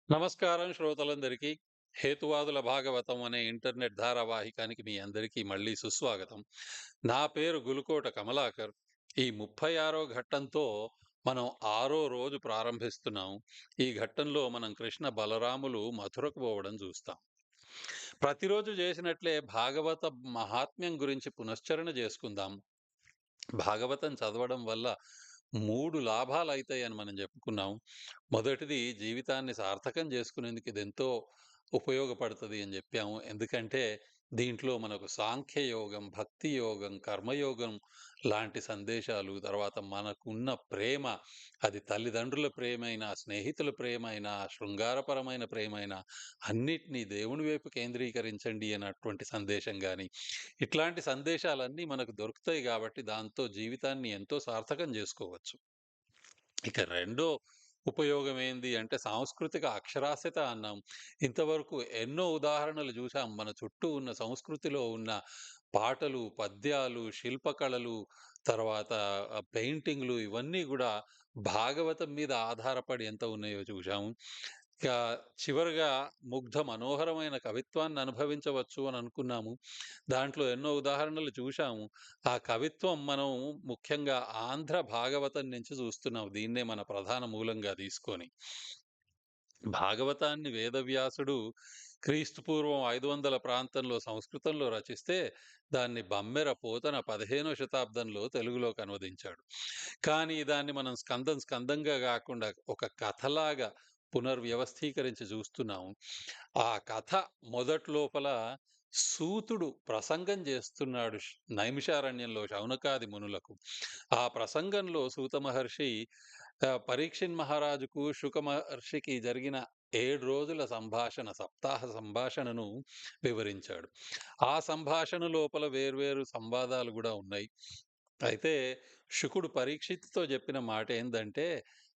నమస్కారం శ్రోతలందరికీ. 'హేతువాదుల భాగవతం' అనే ఇంటర్నెట్ ధారావాహికానికి మీ అందరికీ మళ్ళీ సుస్వాగతం. నా పేరు గులుకోట కమలాకర్. ఈ 36 ఘట్టంతో మనం 6 రోజు ప్రారంభిస్తున్నాం. ఈ ఘట్టంలో మనం కృష్ణ బలరాములు మథురకు పోవడం చూస్తాం. ప్రతిరోజు చేసినట్లే భాగవత మహాత్మ్యం గురించి పునశ్చరణ చేసుకుందాం. భాగవతం చదవడం వల్ల 3 లాభాలైతాయని మనం చెప్పుకున్నాం. మొదటిది జీవితాన్ని సార్థకం చేసుకునేందుకు ఇదెంతో ఉపయోగపడుతది అని జెప్పాము. ఎందుకంటే దీంట్లో మనకు సాంఖ్య యోగం, భక్తి యోగం, కర్మయోగం లాంటి సందేశాలు, తర్వాత మనకున్న ప్రేమ, అది తల్లిదండ్రుల ప్రేమైనా, స్నేహితుల ప్రేమైనా, శృంగారపరమైన ప్రేమైనా అన్నిటిని దేవుని వైపు కేంద్రీకరించండి అన్నటువంటి సందేశం గాని, ఇట్లాంటి సందేశాలన్నీ మనకు దొరుకుతాయి గాబట్టి దాంతో జీవితాన్ని ఎంతో సార్థకం జేసుకోవచ్చు. ఇక రెండో ఉపయోగం ఏంది అంటే సాంస్కృతిక అక్షరాస్యత అన్నాం. ఇంతవరకు ఎన్నో ఉదాహరణలు జూసాం. మన చుట్టూ ఉన్న సంస్కృతిలో ఉన్న పాటలు, పద్యాలు, శిల్పకళలు, తర్వాత పెయింటింగ్‌లు ఇవన్నీ గూడా భాగవతం మీద ఆధారపడి ఎంత ఉన్నాయో చూశాము. ఇక చివరగా ముగ్ధ మనోహరమైన కవిత్వాన్ని అనుభవించవచ్చు అని అనుకున్నాము. దాంట్లో ఎన్నో ఉదాహరణలు చూశాము. ఆ కవిత్వం మనం ముఖ్యంగా ఆంధ్ర భాగవతం నుంచి చూస్తున్నాం. దీన్నే మన ప్రధాన మూలంగా తీసుకొని. భాగవతాన్ని వేదవ్యాసుడు క్రీస్తు పూర్వం 500 ప్రాంతంలో సంస్కృతంలో రచిస్తే, దాన్ని బమ్మెర పోతన 15వ శతాబ్దంలో తెలుగులోకి అనువదించాడు. కానీ దాన్ని మనం స్కందం స్కందంగా గాకుండా ఒక కథలాగా పునర్వ్యవస్థీకరించి చూస్తున్నాము. ఆ కథ మొదట్లోపల సూతుడు ప్రసంగం చేస్తున్నాడు నైమిషారణ్యంలో శౌనకాది మునులకు. ఆ ప్రసంగంలో సూత మహర్షి పరీక్షిన్ మహారాజుకు, శుక మహర్షికి జరిగిన 7 రోజుల సంభాషణ, సప్తాహ సంభాషణను వివరించాడు. ఆ సంభాషణ లోపల వేర్వేరు సంవాదాలు గూడా ఉన్నాయి. అయితే శుకుడు పరీక్షిత్తుతో చెప్పిన మాటేందంటే,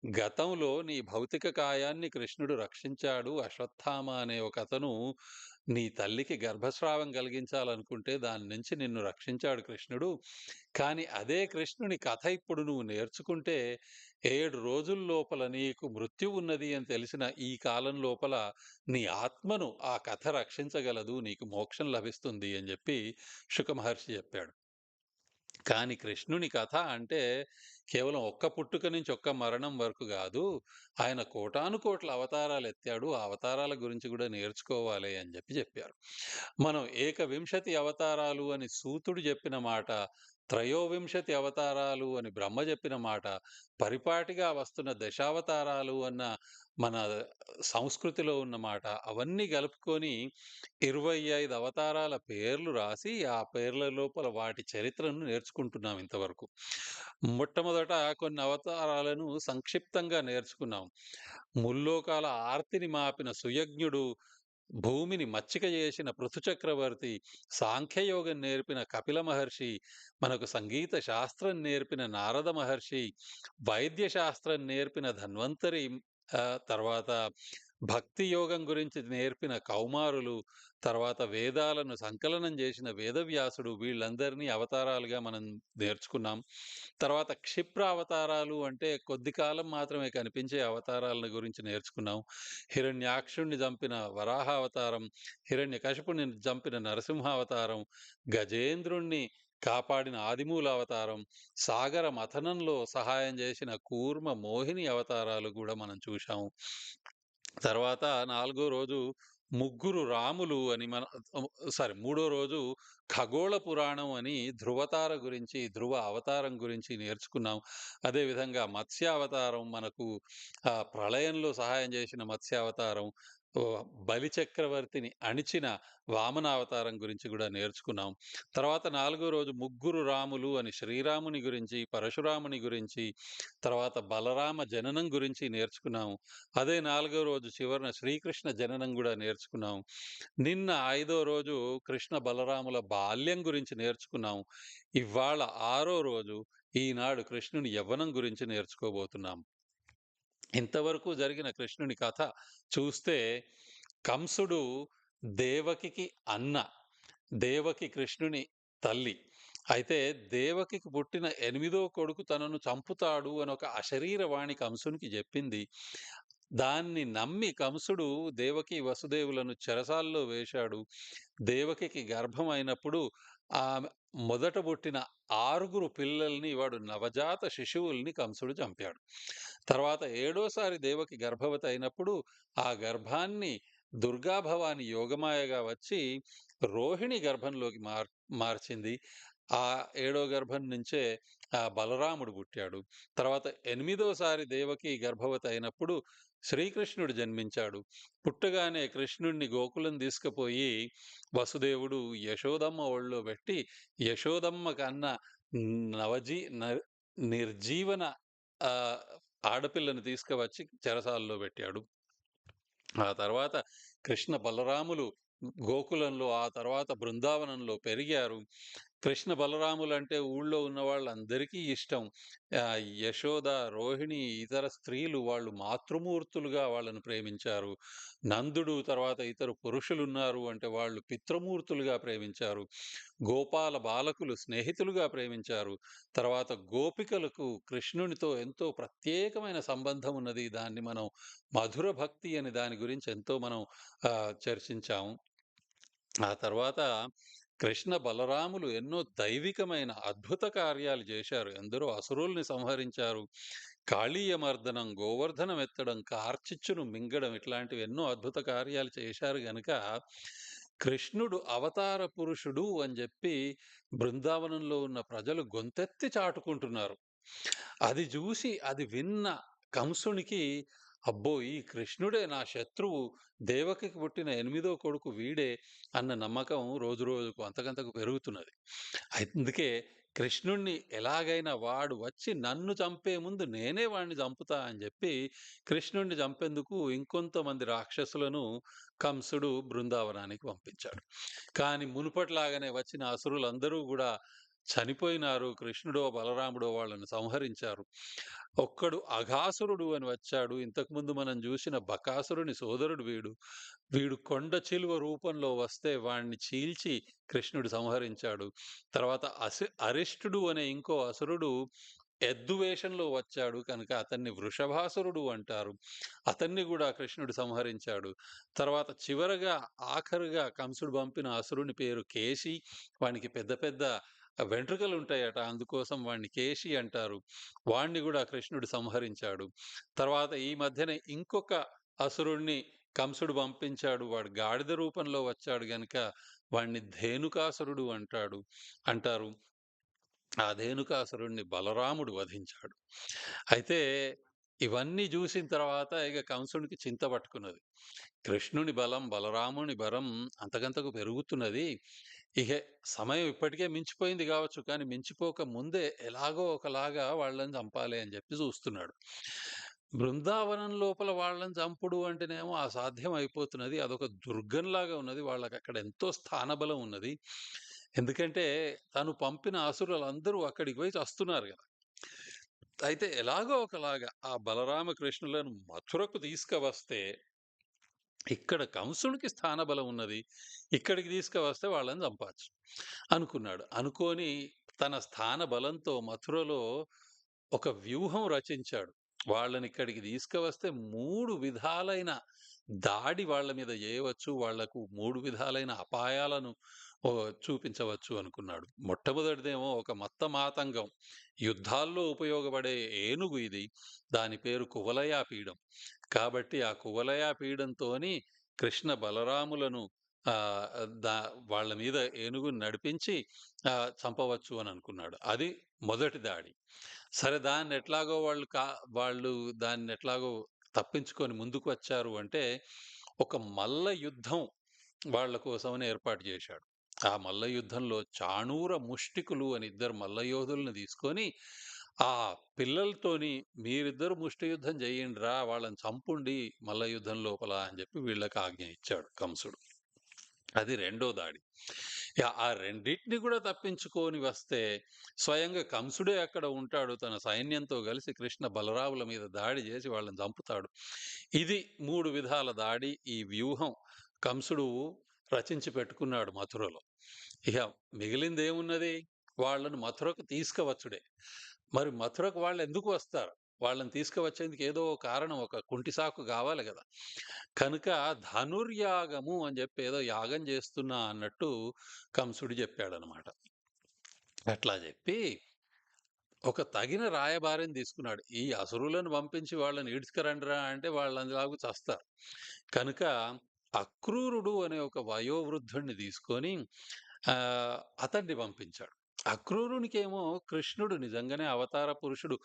"గతంలో నీ భౌతిక కాయాన్ని కృష్ణుడు రక్షించాడు. అశ్వత్థామ అనే ఒకతను నీ తల్లికి గర్భస్రావం కలిగించాలనుకుంటే దాని నుంచి నిన్ను రక్షించాడు కృష్ణుడు. కానీ అదే కృష్ణుని కథ ఇప్పుడు నువ్వు నేర్చుకుంటే 7 రోజుల లోపల నీకు మృత్యువున్నది అని తెలిసిన ఈ కాలం లోపల నీ ఆత్మను ఆ కథ రక్షించగలదు. నీకు మోక్షం లభిస్తుంది" అని జెప్పి శుక మహర్షి చెప్పాడు. కానీ కృష్ణుని కథ అంటే కేవలం ఒక్క పుట్టుక నుంచి ఒక్క మరణం వరకు గాదు. ఆయన కోటానుకోట్ల అవతారాలెత్తాడు. ఆ అవతారాల గురించి గూడా నేర్చుకోవాలి అని జెప్పారు. మనం ఏకవింశతి అవతారాలు అని సూతుడు జెప్పిన మాట, త్రయోవింశతి అవతారాలు అని బ్రహ్మ జెప్పిన మాట, పరిపాటిగా వస్తున్న దశావతారాలు అన్న మన సంస్కృతిలో ఉన్న మాట, అవన్నీ గలుపుకొని 25 అవతారాల పేర్లు రాసి, ఆ పేర్ల లోపల వాటి చరిత్రను నేర్చుకుంటున్నాం ఇంతవరకు. మొట్టమొదట కొన్ని అవతారాలను సంక్షిప్తంగా నేర్చుకున్నాం. ముల్లోకాల ఆర్తిని మాపిన సుయజ్ఞుడు, భూమిని మచ్చిక చేసిన పృథు చక్రవర్తి, సాంఖ్యయోగం నేర్పిన కపిల మహర్షి, మనకు సంగీత శాస్త్రం నేర్పిన నారద మహర్షి, వైద్య శాస్త్రం నేర్పిన ధన్వంతరి, తర్వాత భక్తి యోగం గురించి నేర్పిన కౌమారులు, తర్వాత వేదాలను సంకలనం చేసిన వేదవ్యాసుడు, వీళ్ళందరినీ అవతారాలుగా మనం నేర్చుకున్నాం. తర్వాత క్షిప్ర అవతారాలు అంటే కొద్ది కాలం మాత్రమే కనిపించే అవతారాలను గురించి నేర్చుకున్నాం. హిరణ్యాక్షుణ్ణి చంపిన వరాహ అవతారం, హిరణ్యకశిపుని చంపిన నరసింహావతారం, గజేంద్రుణ్ణి కాపాడిన ఆదిమూల అవతారం, సాగర మథనంలో సహాయం చేసిన కూర్మ మోహిని అవతారాలు కూడా మనం చూశాము. తర్వాత నాలుగో రోజు ముగ్గురు రాములు అని మూడో రోజు ఖగోళ పురాణం అని ధృవతార గురించి, ధృవ అవతారం గురించి నేర్చుకున్నాం. అదేవిధంగా మత్స్యావతారం మనకు ప్రళయంలో సహాయం చేసిన మత్స్యావతారం, బలి చక్రవర్తిని అణిచిన వామనావతారం గురించి కూడా నేర్చుకున్నాం. తర్వాత నాలుగో రోజు ముగ్గురు రాములు అని శ్రీరాముని గురించి, పరశురాముని గురించి, తర్వాత బలరామ జననం గురించి నేర్చుకున్నాము. అదే నాలుగో రోజు చివరన శ్రీకృష్ణ జననం గూడా నేర్చుకున్నాం. నిన్న ఐదో రోజు కృష్ణ బలరాముల బాల్యం గురించి నేర్చుకున్నాం. ఇవాళ ఆరో రోజు ఈనాడు కృష్ణుని యవ్వనం గురించి నేర్చుకోబోతున్నాం. ఇంతవరకు జరిగిన కృష్ణుని కథ చూస్తే, కంసుడు దేవకికి అన్న, దేవకి కృష్ణుని తల్లి. అయితే దేవకికి పుట్టిన 8దో కొడుకు తనను చంపుతాడు అని ఒక అశరీరవాణి కంసునికి జెప్పింది. దాన్ని నమ్మి కంసుడు దేవకి, వసుదేవులను చెరసాల్లో వేశాడు. దేవకికి గర్భం అయినప్పుడు ఆమె మొదట పుట్టిన 6 పిల్లల్ని వాడు నవజాత శిశువుల్ని కంసుడు చంపాడు. తర్వాత ఏడోసారి దేవకి గర్భవతి అయినప్పుడు ఆ గర్భాన్ని దుర్గా భవాని యోగమాయగా వచ్చి రోహిణి గర్భంలోకి మార్చింది. ఆ ఏడో గర్భం నుంచే బలరాముడు పుట్టాడు. తర్వాత ఎనిమిదోసారి దేవకి గర్భవతి అయినప్పుడు శ్రీకృష్ణుడు జన్మించాడు. పుట్టగానే కృష్ణుడిని గోకులం తీసుకుపోయి వసుదేవుడు యశోదమ్మ ఒళ్ళో పెట్టి, యశోదమ్మ కన్నా నవజీ న నిర్జీవన ఆహ్, ఆడపిల్లను తీసుకువచ్చి చెరసాలలో పెట్టాడు. ఆ తర్వాత కృష్ణ బలరాములు గోకులంలో, ఆ తర్వాత బృందావనంలో పెరిగారు. కృష్ణ బలరాములంటే ఊళ్ళో ఉన్న వాళ్ళందరికీ ఇష్టం. యశోద, రోహిణి, ఇతర స్త్రీలు వాళ్ళు మాతృమూర్తులుగా వాళ్ళను ప్రేమించారు. నందుడు తర్వాత ఇతరు పురుషులున్నారు అంటే వాళ్ళు పితృమూర్తులుగా ప్రేమించారు. గోపాల బాలకులు స్నేహితులుగా ప్రేమించారు. తర్వాత గోపికలకు కృష్ణునితో ఎంతో ప్రత్యేకమైన సంబంధం ఉన్నది. దాన్ని మనం మధుర భక్తి అని దాని గురించి ఎంతో మనం చర్చించాము. ఆ తర్వాత కృష్ణ బలరాములు ఎన్నో దైవికమైన అద్భుత కార్యాలు చేశారు. ఎందరో అసురుల్ని సంహరించారు. కాళీయ మర్దనం, గోవర్ధనం ఎత్తడం, కార్చిచ్చును మింగడం ఇట్లాంటివి ఎన్నో అద్భుత కార్యాలు చేశారు గనుక కృష్ణుడు అవతార పురుషుడు అని చెప్పి బృందావనంలో ఉన్న ప్రజలు గొంతెత్తి చాటుకుంటున్నారు. అది జూసి, అది విన్న కంసునికి అబ్బో! ఈ కృష్ణుడే నా శత్రువు. దేవకికి పుట్టిన ఎనిమిదో కొడుకు వీడే అన్న నమ్మకం రోజు రోజుకు అంతకంతకు పెరుగుతున్నది. అందుకే కృష్ణుణ్ణి ఎలాగైనా వాడు వచ్చి నన్ను చంపే ముందు నేనే వాడిని చంపుతా అని చెప్పి కృష్ణుణ్ణి చంపేందుకు ఇంకొంతమంది రాక్షసులను కంసుడు బృందావనానికి పంపించాడు. కానీ మునుపటిలాగానే వచ్చిన అసురులందరూ గూడా చనిపోయినారు. కృష్ణుడో, బలరాముడో వాళ్ళను సంహరించారు. ఒక్కడు అఘాసురుడు అని వచ్చాడు. ఇంతకుముందు మనం జూసిన బకాసురుని సోదరుడు వీడు. వీడు కొండ చిలువ రూపంలో వస్తే వాణ్ణి చీల్చి కృష్ణుడు సంహరించాడు. తర్వాత అరిష్టుడు అనే ఇంకో అసురుడు ఎద్దు వేషంలో వచ్చాడు కనుక అతన్ని వృషభాసురుడు అంటారు. అతన్ని గూడా కృష్ణుడు సంహరించాడు. తర్వాత చివరగా ఆఖరుగా కంసుడు పంపిన అసురుని పేరు కేశి. వానికి పెద్ద పెద్ద వెంట్రుకలుంటాయట. అందుకోసం వాడిని కేశి అంటారు. వాణ్ణి గూడా కృష్ణుడు సంహరించాడు. తర్వాత ఈ మధ్యనే ఇంకొక అసురుడిని కంసుడు పంపించాడు. వాడు గాడిద రూపంలో వచ్చాడు గనుక వాణ్ణి ధేనుకాసురుడు అంటారు. ఆ ధేనుకాసురుడిని బలరాముడు వధించాడు. అయితే ఇవన్నీ జూసిన తర్వాత ఇగ కంసునికి చింత పట్టుకున్నది. కృష్ణుని బలం, బలరాముని బలం అంతకంతకు పెరుగుతున్నది. ఇహ సమయం ఇప్పటికే మించిపోయింది గావచ్చు. కానీ మించిపోక ముందే ఎలాగో ఒకలాగా వాళ్ళని చంపాలి అని జెప్పి జూస్తున్నాడు. బృందావనం లోపల వాళ్ళని చంపుడు అంటేనేమో అసాధ్యం అయిపోతున్నది. అదొక దుర్గంలాగా ఉన్నది. వాళ్ళకక్కడ ఎంతో స్థానబలం ఉన్నది. ఎందుకంటే తను పంపిన అసురులందరూ అక్కడికి పోయి చస్తున్నారు గదా! అయితే ఎలాగో ఒకలాగా ఆ బలరామకృష్ణులను మథురకు తీసుకువస్తే ఇక్కడ కంసుడికి స్థానబలం ఉన్నది. ఇక్కడికి తీసుకువస్తే వాళ్ళని చంపచ్చు అనుకున్నాడు. అనుకోని తన స్థాన బలంతో మథురలో ఒక వ్యూహం రచించాడు. వాళ్ళనిక్కడికి తీసుకువస్తే 3 విధాలైన దాడి వాళ్ళ మీద జేయవచ్చు. వాళ్లకు 3 విధాలైన అపాయాలను చూపించవచ్చు అనుకున్నాడు. మొట్టమొదటిదేమో ఒక మత్తమాతంగం. యుద్ధాల్లో ఉపయోగపడే ఏనుగు ఇది. దాని పేరు కువలయా పీడం. కాబట్టి ఆ కువలయా పీడంతోని కృష్ణ బలరాములను ఆహ్, దా వాళ్ళ మీద ఏనుగుని నడిపించి చంపవచ్చు అని అనుకున్నాడు. అది మొదటి దాడి. సరే దాన్నెట్లాగో వాళ్ళు దాన్నెట్లాగో తప్పించుకొని ముందుకు వచ్చారు అంటే, ఒక మల్ల యుద్ధం వాళ్ళ కోసమని ఏర్పాటు జేశాడు. ఆ మల్ల యుద్ధంలో చాణూర ముష్టికులు అని ఇద్దరు మల్ల యోధుల్ని తీసుకొని, ఆ పిల్లలతోని మీరిద్దరు ముష్టి యుద్ధం జేయండిరా! వాళ్ళని చంపుండి మల్ల యుద్ధం లోపల అని జెప్పి వీళ్ళకి ఆజ్ఞ ఇచ్చాడు కంసుడు. అది రెండో దాడి. ఆ రెండిటిని గూడా తప్పించుకొని వస్తే, స్వయంగా కంసుడే అక్కడ ఉంటాడు. తన సైన్యంతో కలిసి కృష్ణ బలరాముల మీద దాడి జేసి వాళ్ళని చంపుతాడు. ఇది 3 విధాల దాడి. ఈ వ్యూహం కంసుడు రచించి పెట్టుకున్నాడు మథురలో. ఇహ మిగిలిందేమున్నది? వాళ్ళను మథురకు తీసుకువచ్చుడే. మరి మథురకు వాళ్ళెందుకు వస్తారు? వాళ్ళని తీసుకువచ్చేందుకు ఏదో ఓ కారణం, ఒక కుంటి సాకు గావాలి గదా! కనుక ధనుర్యాగము అని జెప్పి ఏదో యాగం జేస్తున్నా అన్నట్టు కంసుడు జెప్పాడనమాట. అట్లా జెప్పి ఒక తగిన రాయబారిని తీసుకున్నాడు. ఈ అసురులను పంపించి వాళ్ళని ఈడ్చుకురండిరా అంటే వాళ్ళంలాగు చస్తారు. కనుక అక్రూరుడు అనే ఒక వయోవృద్ధుడిని తీసుకొని ఆహ్, అతన్ని పంపించాడు. అక్రూరునికేమో కృష్ణుడు నిజంగానే అవతార పురుషుడు.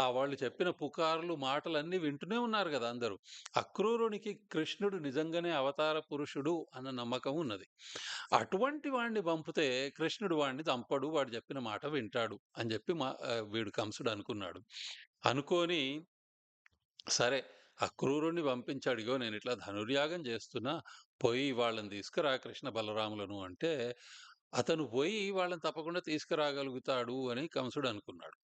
వాళ్ళు చెప్పిన పుకార్లు, మాటలన్నీ వింటూనే ఉన్నారు గదా అందరూ. అక్రూరునికి కృష్ణుడు నిజంగానే అవతార పురుషుడు అన్న నమ్మకం ఉన్నది. అటువంటి వాడిని పంపితే కృష్ణుడు వాడిని చంపడు. వాడు చెప్పిన మాట వింటాడు అని చెప్పి వీడు కంసుడు అనుకున్నాడు. అనుకోని సరే అక్రూరుడిని పంపించాడు. ఇగో నేనిట్లా ధనుర్యాగం చేస్తున్నా. పోయి వాళ్ళని తీసుకురా కృష్ణ బలరాములను అంటే, అతను పోయి వాళ్ళని తప్పకుండా తీసుకురాగలుగుతాడు అని కంసుడు అనుకున్నాడు.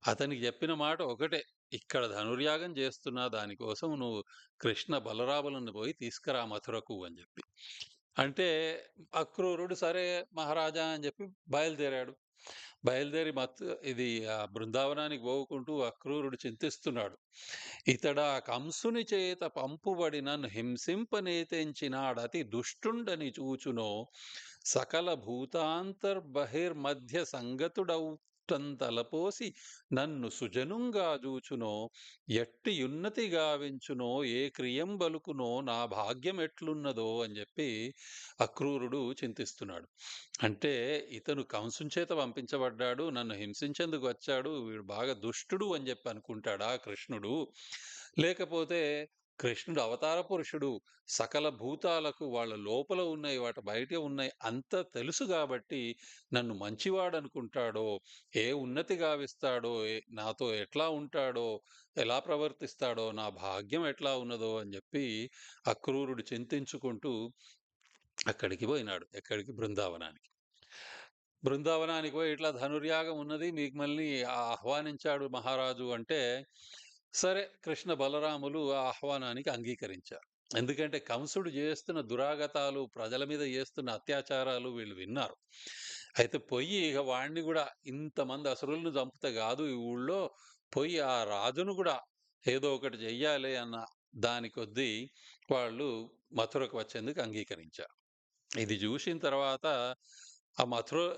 అతనికి చెప్పిన మాట ఒకటే, ఇక్కడ ధనుర్యాగం చేస్తున్నా దానికోసం నువ్వు కృష్ణ బలరాములను పోయి తీసుకురా మథురకు అని చెప్పి. అంటే అక్రూరుడు సరే మహారాజా అని చెప్పి బయలుదేరాడు. బయలుదేరి బృందావనానికి పోవుకుంటూ అక్రూరుడు చింతిస్తున్నాడు. ఇతడా కంసుని చేత పంపుబడినన్ హింసింపనేతెంచినాడతి దుష్టుండని చూచునో సకల భూతాంతర్బహిర్మధ్య సంగతుడౌటంతలపోసి నన్ను సుజనుంగా జూచునో ఎట్టి యున్నతి గావించునో ఏ క్రియం బలుకునో నా భాగ్యం ఎట్లున్నదో అని చెప్పి అక్రూరుడు చింతిస్తున్నాడు. అంటే ఇతను కంసుని చేత పంపించబడ్డాడు. నన్ను హింసించేందుకు వచ్చాడు. వీడు బాగా దుష్టుడు అని చెప్పి అనుకుంటాడా కృష్ణుడు? లేకపోతే కృష్ణుడు అవతార పురుషుడు. సకల భూతాలకు వాళ్ళ లోపల ఉన్నాయి, వాటి బయట ఉన్నాయి అంతా తెలుసు గాబట్టి నన్ను మంచివాడనుకుంటాడో, ఏ ఉన్నతి గావిస్తాడో, నాతో ఎట్లా ఉంటాడో, ఎలా ప్రవర్తిస్తాడో, నా భాగ్యం ఎట్లా ఉన్నదో అని జెప్పి అక్రూరుడు చింతించుకుంటూ అక్కడికి పోయినాడు. ఎక్కడికి? బృందావనానికి. బృందావనానికి పోయి ఇట్లా ధనుర్యాగం ఉన్నది. మీకు మళ్ళీ ఆహ్వానించాడు మహారాజు అంటే, సరే కృష్ణ బలరాములు ఆ ఆహ్వానానికి అంగీకరించారు. ఎందుకంటే కంసుడు చేస్తున్న దురాగతాలు, ప్రజల మీద చేస్తున్న అత్యాచారాలు వీళ్ళు విన్నారు. అయితే పొయ్యి ఇక వాడిని గూడా ఇంతమంది అసురులను చంపితే గాదు ఈ ఊళ్ళో, పొయ్యి ఆ రాజును గూడా ఏదో ఒకటి చెయ్యాలి అన్న దాని కొద్దీ వాళ్ళు మథురకు వచ్చేందుకు అంగీకరించారు. ఇది జూషిన తర్వాత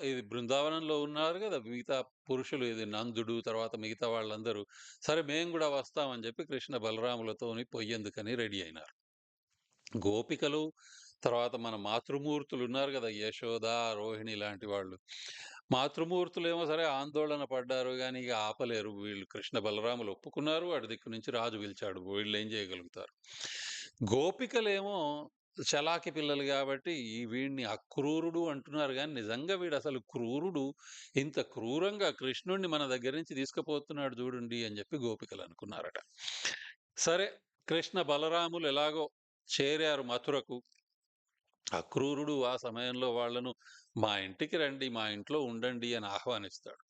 ఇది బృందావనంలో ఉన్నారు గదా! మిగతా పురుషులు ఇది నందుడు, తర్వాత మిగతా వాళ్ళందరూ, సరే మేము గూడా వస్తామని జెప్పి కృష్ణ బలరాములతోని పొయ్యేందుకని రెడీ అయినారు. గోపికలు, తర్వాత మన మాతృమూర్తులున్నారు గదా! యశోద, రోహిణి లాంటి వాళ్ళు. మాతృమూర్తులేమో సరే ఆందోళన పడ్డారు గానీ ఇగ ఆపలేరు. వీళ్ళు కృష్ణ బలరాములు ఒప్పుకున్నారు. అటు దిక్కు నుంచి రాజు పిలిచాడు. వీళ్ళేం జేయగలుగుతారు? గోపికలేమో చలాకి పిల్లలు గాబట్టి వీడిని అక్రూరుడు అంటున్నారు గానీ నిజంగా వీడసలు క్రూరుడు. ఇంత క్రూరంగా కృష్ణుడిని మన దగ్గర నుంచి తీసుకుపోతున్నాడు జూడండి అని జెప్పి గోపికలనుకున్నారట. సరే కృష్ణ బలరాములు ఎలాగో చేరారు మథురకు. అక్రూరుడు ఆ సమయంలో వాళ్ళను మా ఇంటికి రండి, మా ఇంట్లో ఉండండి అని ఆహ్వానిస్తాడు.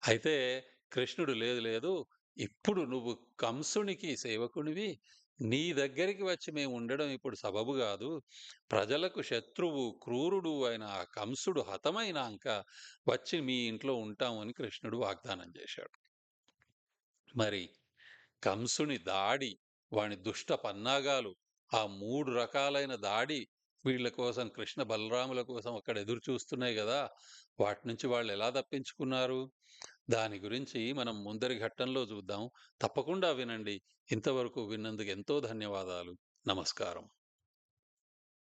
అయితే కృష్ణుడు లేదు లేదు, ఇప్పుడు నువ్వు కంసునికి సేవకునివి. నీ దగ్గరికి వచ్చి మేము ఉండడం ఇప్పుడు సబబు గాదు. ప్రజలకు శత్రువు, క్రూరుడు అయిన ఆ కంసుడు హతమైనాంక వచ్చి మీ ఇంట్లో ఉంటాం అని కృష్ణుడు వాగ్దానం చేశాడు. మరి కంసుని దాడి, వాని దుష్ట పన్నాగాలు, ఆ 3 రకాలైన దాడి వీళ్ళ కోసం కృష్ణ బలరాముల కోసం అక్కడ ఎదురు చూస్తున్నాయి గదా! వాటి నుంచి వాళ్ళెలా తప్పించుకున్నారు? దాని గురించి మనం ముందరి ఘట్టంలో చూద్దాం. తప్పకుండా వినండి. ఇంతవరకు విన్నందుకు ఎంతో ధన్యవాదాలు. నమస్కారం.